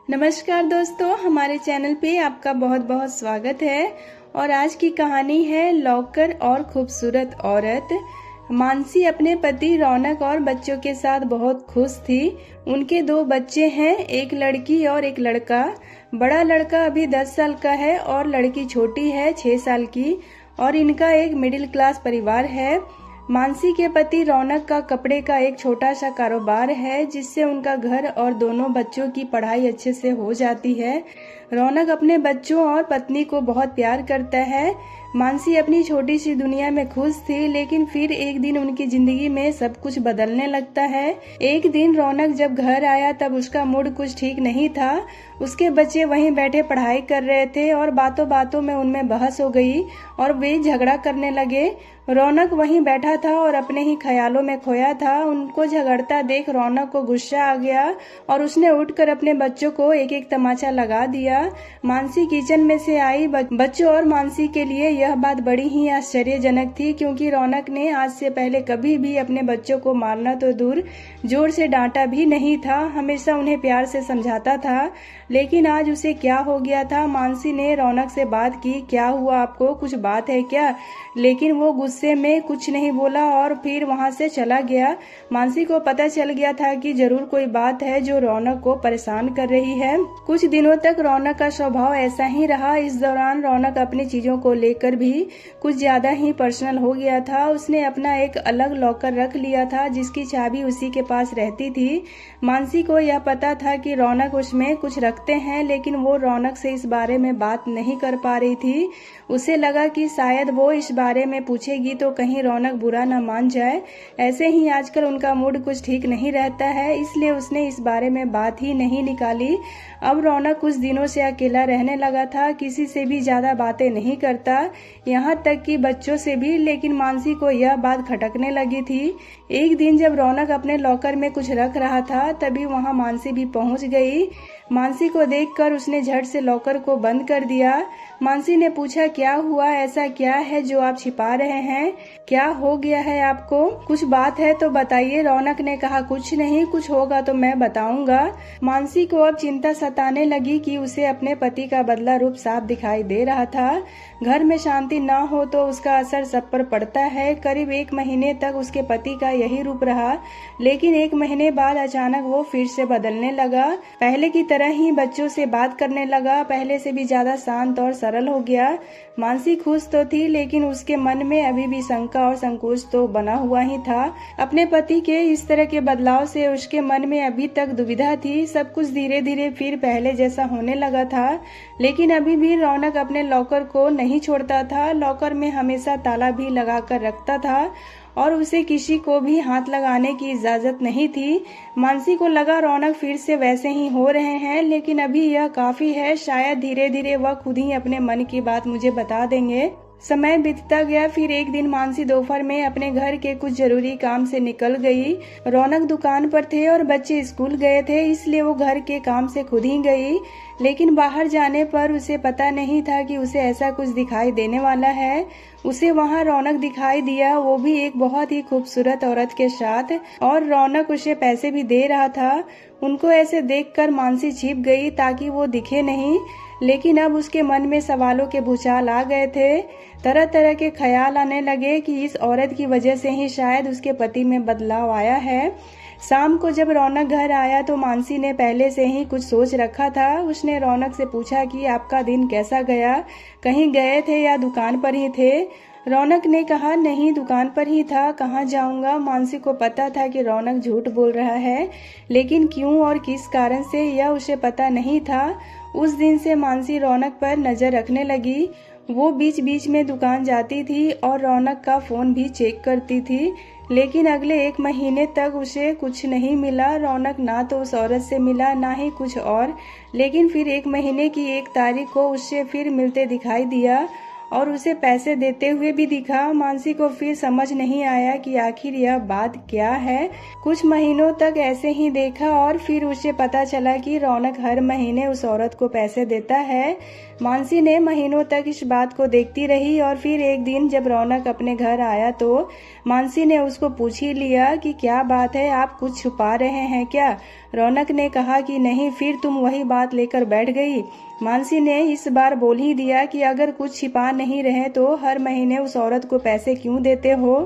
नमस्कार दोस्तों, हमारे चैनल पे आपका बहुत बहुत स्वागत है। और आज की कहानी है लॉकर और खूबसूरत औरत। मानसी अपने पति रौनक और बच्चों के साथ बहुत खुश थी। उनके 2 बच्चे हैं, एक लड़की और एक लड़का। बड़ा लड़का अभी 10 साल का है और लड़की छोटी है 6 साल की। और इनका एक मिडिल क्लास परिवार है। मानसी के पति रौनक का कपड़े का एक छोटा सा कारोबार है, जिससे उनका घर और दोनों बच्चों की पढ़ाई अच्छे से हो जाती है। रौनक अपने बच्चों और पत्नी को बहुत प्यार करता है। मानसी अपनी छोटी सी दुनिया में खुश थी, लेकिन फिर एक दिन उनकी जिंदगी में सब कुछ बदलने लगता है। एक दिन रौनक जब घर आया तब उसका मूड कुछ ठीक नहीं था। उसके बच्चे वहीं बैठे पढ़ाई कर रहे थे और बातों बातों में उनमें बहस हो गई और वे झगड़ा करने लगे। रौनक वहीं बैठा था और अपने ही ख्यालों में खोया था। उनको झगड़ता देख रौनक को गुस्सा आ गया और उसने उठकर अपने बच्चों को एक एक तमाचा लगा दिया। मानसी किचन में से आई। बच्चों और मानसी के लिए यह बात बड़ी ही आश्चर्यजनक थी, क्योंकि रौनक ने आज से पहले कभी भी अपने बच्चों को मारना तो दूर, जोर से डांटा भी नहीं था। हमेशा उन्हें प्यार से समझाता था। लेकिन आज उसे क्या हो गया था? मानसी ने रौनक से बात की, क्या हुआ आपको, कुछ बात है क्या? लेकिन वो गुस्से में कुछ नहीं बोला और फिर वहां से चला गया। मानसी को पता चल गया था कि जरूर कोई बात है जो रौनक को परेशान कर रही है। कुछ दिनों तक रौनक का स्वभाव ऐसा ही रहा। इस दौरान रौनक अपनी चीजों को लेकर भी कुछ ज्यादा ही पर्सनल हो गया था। उसने अपना एक अलग लॉकर रख लिया था, जिसकी चाबी उसी के पास रहती थी। मानसी को यह पता था कि रौनक उसमें कुछ रखते हैं, लेकिन वो रौनक से इस बारे में बात नहीं कर पा रही थी। उसे लगा कि शायद वो इस बारे में पूछेगी तो कहीं रौनक बुरा न मान जाए। ऐसे ही आजकल उनका मूड कुछ ठीक नहीं रहता है, इसलिए उसने इस बारे में बात ही नहीं निकाली। अब रौनक कुछ दिनों से अकेला रहने लगा था, किसी से भी ज्यादा बातें नहीं करता, यहाँ तक कि बच्चों से भी। लेकिन मानसी को यह बात खटकने लगी थी। एक दिन जब रौनक अपने लॉकर में कुछ रख रहा था, तभी वहाँ मानसी भी पहुँच गई। मानसी को देखकर उसने झट से लॉकर को बंद कर दिया। मानसी ने पूछा, क्या हुआ, ऐसा क्या है जो आप छिपा रहे हैं? क्या हो गया है आपको? कुछ बात है तो बताइए। रौनक ने कहा, कुछ नहीं, कुछ होगा तो मैं बताऊंगा। मानसी को अब चिंता सताने लगी कि उसे अपने पति का बदला रूप साफ दिखाई दे रहा था। घर में शांति न हो तो उसका असर सब पर पड़ता है। करीब 1 महीने तक उसके पति का यही रूप रहा, लेकिन 1 महीने बाद अचानक वो फिर से बदलने लगा। पहले की तरह ही बच्चों से बात करने लगा, पहले से भी ज्यादा शांत और सरल हो गया। मानसी खुश तो थी, लेकिन उसके मन में अभी भी शंका और संकोच तो बना हुआ ही था। अपने पति के इस तरह के बदलाव से उसके मन में अभी तक दुविधा थी। सब कुछ धीरे धीरे फिर पहले जैसा होने लगा था, लेकिन अभी भी रौनक अपने लॉकर को नहीं छोड़ता था। लॉकर में हमेशा ताला भी लगा कर रखता था और उसे किसी को भी हाथ लगाने की इजाजत नहीं थी। मानसी को लगा रौनक फिर से वैसे ही हो रहे हैं, लेकिन अभी यह काफी है। शायद धीरे धीरे वह खुद ही अपने मन की बात मुझे बता देंगे। समय बीतता गया। फिर एक दिन मानसी दोपहर में अपने घर के कुछ जरूरी काम से निकल गई। रौनक दुकान पर थे और बच्चे स्कूल गए थे, इसलिए वो घर के काम से खुद ही गई। लेकिन बाहर जाने पर उसे पता नहीं था कि उसे ऐसा कुछ दिखाई देने वाला है। उसे वहाँ रौनक दिखाई दिया, वो भी एक बहुत ही खूबसूरत औरत के साथ, और रौनक उसे पैसे भी दे रहा था। उनको ऐसे देखकर मानसी छिप गई ताकि वो दिखे नहीं, लेकिन अब उसके मन में सवालों के भूचाल आ गए थे। तरह तरह के ख्याल आने लगे कि इस औरत की वजह से ही शायद उसके पति में बदलाव आया है। शाम को जब रौनक घर आया तो मानसी ने पहले से ही कुछ सोच रखा था। उसने रौनक से पूछा कि आपका दिन कैसा गया, कहीं गए थे या दुकान पर ही थे? रौनक ने कहा, नहीं, दुकान पर ही था, कहाँ जाऊंगा। मानसी को पता था कि रौनक झूठ बोल रहा है, लेकिन क्यों और किस कारण से यह उसे पता नहीं था। उस दिन से मानसी रौनक पर नजर रखने लगी। वो बीच बीच में दुकान जाती थी और रौनक का फोन भी चेक करती थी, लेकिन अगले 1 महीने तक उसे कुछ नहीं मिला। रौनक ना तो उस औरत से मिला, ना ही कुछ और। लेकिन फिर 1 महीने की 1 तारीख को उससे फिर मिलते दिखाई दिया और उसे पैसे देते हुए भी दिखा। मानसी को फिर समझ नहीं आया कि आखिर यह बात क्या है। कुछ महीनों तक ऐसे ही देखा और फिर उसे पता चला कि रौनक हर महीने उस औरत को पैसे देता है। मानसी ने महीनों तक इस बात को देखती रही और फिर एक दिन जब रौनक अपने घर आया तो मानसी ने उसको पूछ ही लिया कि क्या बात है, आप कुछ छुपा रहे हैं क्या? रौनक ने कहा कि नहीं। फिर तुम वही बात लेकर बैठ गई। मानसी ने इस बार बोल ही दिया कि अगर कुछ छिपा नहीं रहे तो हर महीने उस औरत को पैसे क्यों देते हो?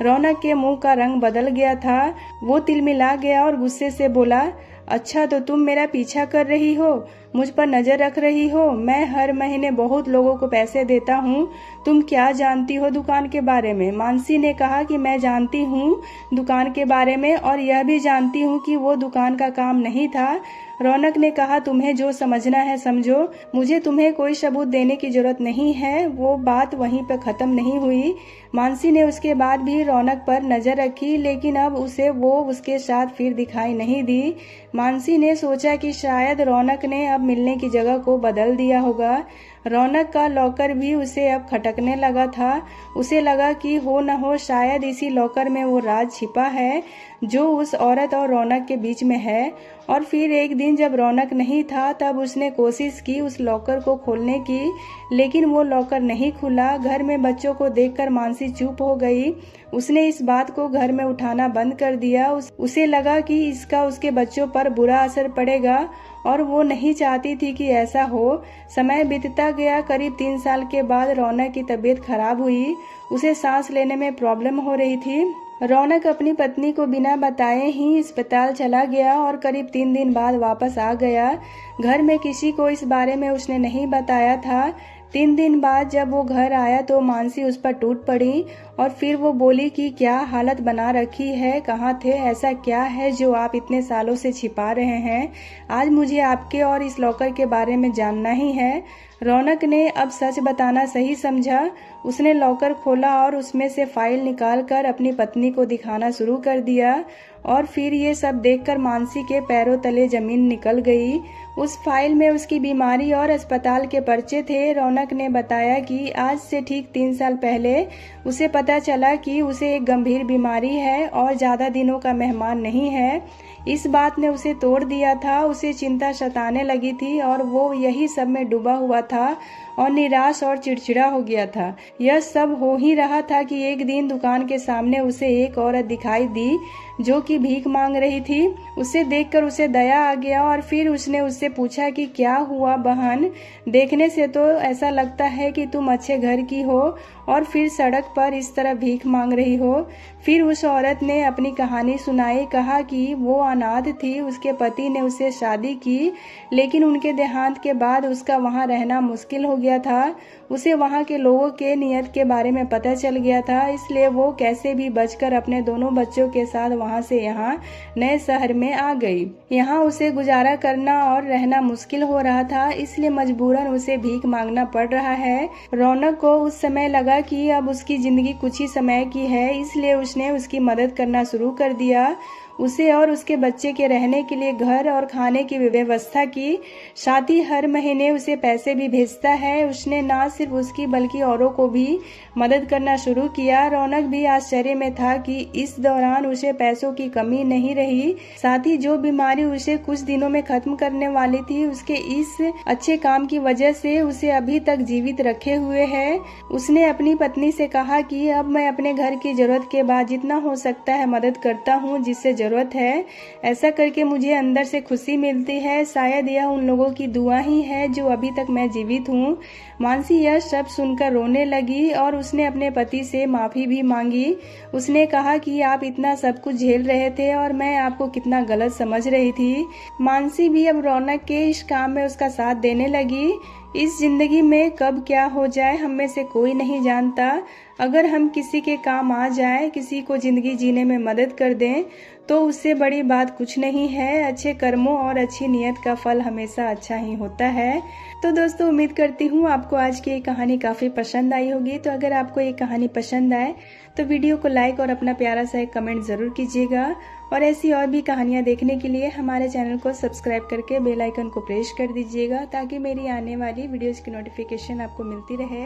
रौनक के मुंह का रंग बदल गया था। वो तिलमिला गया और गुस्से से बोला, अच्छा तो तुम मेरा पीछा कर रही हो, मुझ पर नजर रख रही हो। मैं हर महीने बहुत लोगों को पैसे देता हूँ। तुम क्या जानती हो दुकान के बारे में? मानसी ने कहा कि मैं जानती हूँ दुकान के बारे में और यह भी जानती हूँ कि वो दुकान का काम नहीं था। रौनक ने कहा, तुम्हें जो समझना है समझो, मुझे तुम्हें कोई सबूत देने की जरूरत नहीं है। वो बात वहीं पर खत्म नहीं हुई। मानसी ने उसके बाद भी रौनक पर नजर रखी, लेकिन अब उसे वो उसके साथ फिर दिखाई नहीं दी। मानसी ने सोचा कि शायद रौनक ने अब मिलने की जगह को बदल दिया होगा। रौनक का लॉकर भी उसे अब खटकने लगा था। उसे लगा कि हो न हो शायद इसी लॉकर में वो राज छिपा है जो उस औरत और रौनक के बीच में है। और फिर एक दिन जब रौनक नहीं था तब उसने कोशिश की उस लॉकर को खोलने की, लेकिन वो लॉकर नहीं खुला। घर में बच्चों को देखकर मानसी चुप हो गई। उसने इस बात को घर में उठाना बंद कर दिया। उसे लगा कि इसका उसके बच्चों पर बुरा असर पड़ेगा और वो नहीं चाहती थी कि ऐसा हो। समय बीतता गया। करीब 3 साल के बाद रौनक की तबीयत खराब हुई। उसे सांस लेने में प्रॉब्लम हो रही थी। रौनक अपनी पत्नी को बिना बताए ही अस्पताल चला गया और करीब 3 दिन बाद वापस आ गया। घर में किसी को इस बारे में उसने नहीं बताया था। 3 दिन बाद जब वो घर आया तो मानसी उस पर टूट पड़ी और फिर वो बोली कि क्या हालत बना रखी है, कहाँ थे, ऐसा क्या है जो आप इतने सालों से छिपा रहे हैं? आज मुझे आपके और इस लॉकर के बारे में जानना ही है। रौनक ने अब सच बताना सही समझा। उसने लॉकर खोला और उसमें से फाइल निकालकर अपनी पत्नी को दिखाना शुरू कर दिया और फिर ये सब देखकर मानसी के पैरों तले जमीन निकल गई। उस फाइल में उसकी बीमारी और अस्पताल के पर्चे थे। रौनक ने बताया कि आज से ठीक 3 साल पहले उसे पता चला कि उसे एक गंभीर बीमारी है और ज़्यादा दिनों का मेहमान नहीं है। इस बात ने उसे तोड़ दिया था। उसे चिंता सताने लगी थी और वो यही सब में डूबा हुआ था और निराश और चिड़चिड़ा हो गया था। यह सब हो ही रहा था कि एक दिन दुकान के सामने उसे एक औरत दिखाई दी जो कि भीख मांग रही थी। उसे देखकर उसे दया आ गया और फिर उसने उससे पूछा कि क्या हुआ बहन, देखने से तो ऐसा लगता है कि तुम अच्छे घर की हो और फिर सड़क पर इस तरह भीख मांग रही हो। फिर उस औरत ने अपनी कहानी सुनाई। कहा कि वो अनाथ थी, उसके पति ने उससे शादी की, लेकिन उनके देहांत के बाद उसका वहाँ रहना मुश्किल हो गया था। उसे वहाँ के लोगों के नियत के बारे में पता चल गया था, इसलिए वो कैसे भी बचकर अपने दोनों बच्चों के साथ वहाँ से यहाँ नए शहर में आ गई। यहाँ उसे गुजारा करना और रहना मुश्किल हो रहा था, इसलिए मजबूरन उसे भीख मांगना पड़ रहा है। रौनक को उस समय लगा कि अब उसकी जिंदगी कुछ ही समय की है, इसलिए उसने उसकी मदद करना शुरू कर दिया। उसे और उसके बच्चे के रहने के लिए घर और खाने की व्यवस्था की। साथ ही हर महीने उसे पैसे भी भेजता है। उसने ना सिर्फ उसकी बल्कि औरों को भी मदद करना शुरू किया। रौनक भी आश्चर्य में था कि इस दौरान उसे पैसों की कमी नहीं रही। साथ ही जो बीमारी उसे कुछ दिनों में खत्म करने वाली थी, उसके इस अच्छे काम की वजह से उसे अभी तक जीवित रखे हुए है। उसने अपनी पत्नी से कहा कि अब मैं अपने घर की जरूरत के बाद जितना हो सकता है मदद करता हूँ जिससे जरूरत है। ऐसा करके मुझे अंदर से खुशी मिलती है। शायद यह उन लोगों की दुआ ही है जो अभी तक मैं जीवित हूँ। मानसी यह सब सुनकर रोने लगी और उसने अपने पति से माफी भी मांगी। उसने कहा कि आप इतना सब कुछ झेल रहे थे और मैं आपको कितना गलत समझ रही थी। मानसी भी अब रौनक के इस काम में उसका साथ देने लगी। इस जिंदगी में कब क्या हो जाए हम में से कोई नहीं जानता। अगर हम किसी के काम आ जाए, किसी को जिंदगी जीने में मदद कर दें, तो उससे बड़ी बात कुछ नहीं है। अच्छे कर्मों और अच्छी नीयत का फल हमेशा अच्छा ही होता है। तो दोस्तों, उम्मीद करती हूँ आपको आज की ये कहानी काफ़ी पसंद आई होगी। तो अगर आपको ये कहानी पसंद आए तो वीडियो को लाइक और अपना प्यारा सा एक कमेंट ज़रूर कीजिएगा। और ऐसी और भी कहानियाँ देखने के लिए हमारे चैनल को सब्सक्राइब करके बेल आइकन को प्रेस कर दीजिएगा, ताकि मेरी आने वाली वीडियोज़ की नोटिफिकेशन आपको मिलती रहे।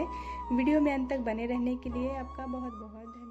वीडियो में अंत तक बने रहने के लिए आपका बहुत बहुत धन्यवाद।